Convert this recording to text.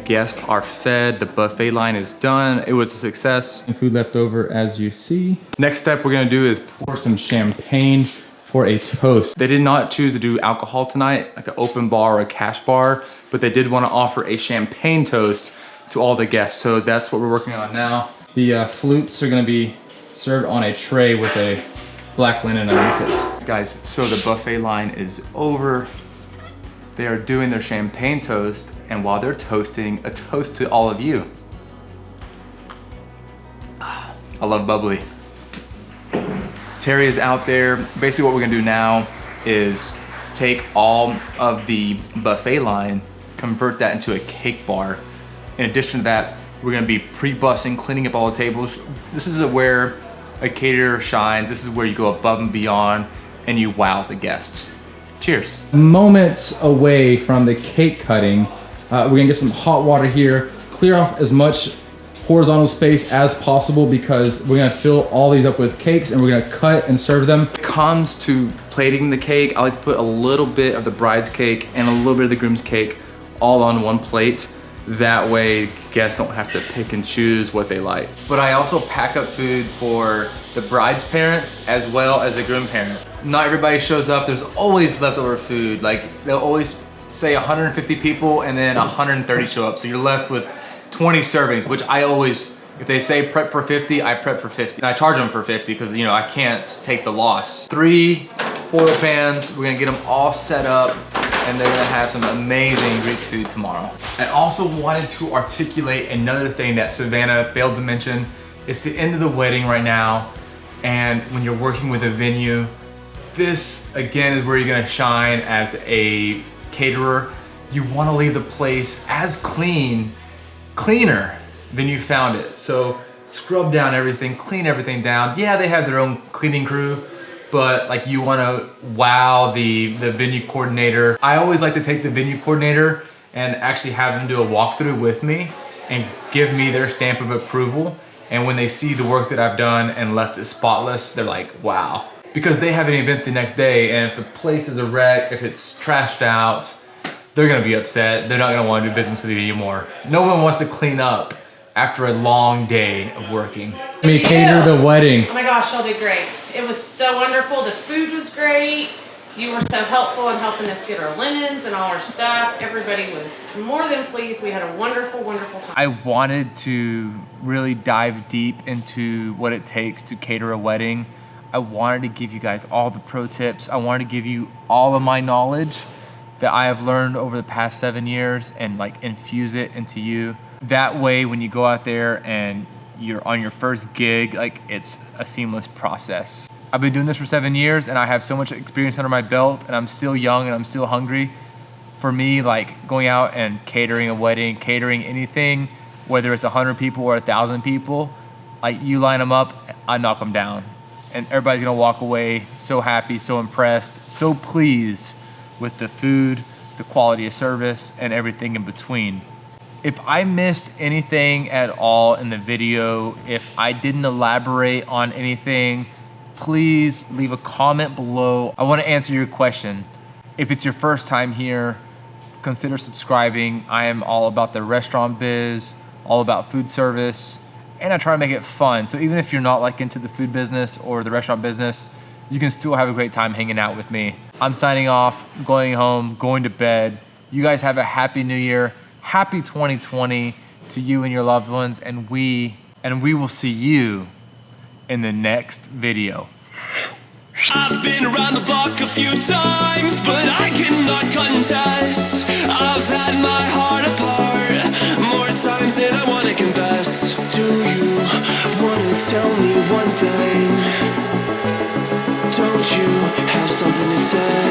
guests are fed. The buffet line is done. It was a success. And food left over, as you see. Next step we're gonna do is pour some champagne for a toast. They did not choose to do alcohol tonight, like an open bar or a cash bar, but they did want to offer a champagne toast to all the guests. So that's what we're working on now. The flutes are gonna be served on a tray with a black linen underneath it. Guys, so the buffet line is over. They are doing their champagne toast, and while they're toasting, a toast to all of you. I love bubbly. Terry is out there. Basically what we're gonna do now is take all of the buffet line, convert that into a cake bar. In addition to that, we're gonna be pre-bussing, cleaning up all the tables. This is where a caterer shines. This is where you go above and beyond and you wow the guests. Cheers. Moments away from the cake cutting, we're gonna get some hot water here, clear off as much horizontal space as possible because we're gonna fill all these up with cakes and we're gonna cut and serve them. When it comes to plating the cake, I like to put a little bit of the bride's cake and a little bit of the groom's cake all on one plate. That way guests don't have to pick and choose what they like. But I also pack up food for the bride's parents as well as the groom parent. Not everybody shows up. There's always leftover food. Like they'll always say 150 people and then 130 show up. So you're left with 20 servings, which I always, if they say prep for 50, I prep for 50. And I charge them for 50 because you know I can't take the loss. 3 foil pans, we're gonna get them all set up and they're gonna have some amazing Greek food tomorrow. I also wanted to articulate another thing that Savannah failed to mention. It's the end of the wedding right now, and when you're working with a venue, this again is where you're gonna shine as a caterer. You wanna leave the place as cleaner than you found it. So scrub down everything, clean everything down. Yeah, they have their own cleaning crew, but like you wanna wow the venue coordinator. I always like to take the venue coordinator and actually have them do a walkthrough with me and give me their stamp of approval. And when they see the work that I've done and left it spotless, they're like, wow. Because they have an event the next day, and if the place is a wreck, if it's trashed out, they're gonna be upset. They're not gonna wanna do business with you anymore. No one wants to clean up after a long day of working. Let me cater the wedding. Oh my gosh, y'all did great. It was so wonderful. The food was great. You were so helpful in helping us get our linens and all our stuff. Everybody was more than pleased. We had a wonderful, wonderful time. I wanted to really dive deep into what it takes to cater a wedding. I wanted to give you guys all the pro tips. I wanted to give you all of my knowledge that I have learned over the past 7 years and like infuse it into you. That way, when you go out there and you're on your first gig, like it's a seamless process. I've been doing this for 7 years and I have so much experience under my belt and I'm still young and I'm still hungry. For me, like going out and catering a wedding, catering anything, whether it's 100 people or 1,000 people, like you line them up, I knock them down. And everybody's gonna walk away so happy, so impressed, so pleased with the food, the quality of service, and everything in between. If I missed anything at all in the video, if I didn't elaborate on anything, please leave a comment below. I wanna answer your question. If it's your first time here, consider subscribing. I am all about the restaurant biz, all about food service, and I try to make it fun. So even if you're not like into the food business or the restaurant business, you can still have a great time hanging out with me. I'm signing off, going home, going to bed. You guys have a happy new year. Happy 2020 to you and your loved ones, and we will see you in the next video. I've been around the block a few times, but I cannot contest. I've had my heart apart more times than I wanna confess. Do you wanna tell me one thing? Don't you have something to say?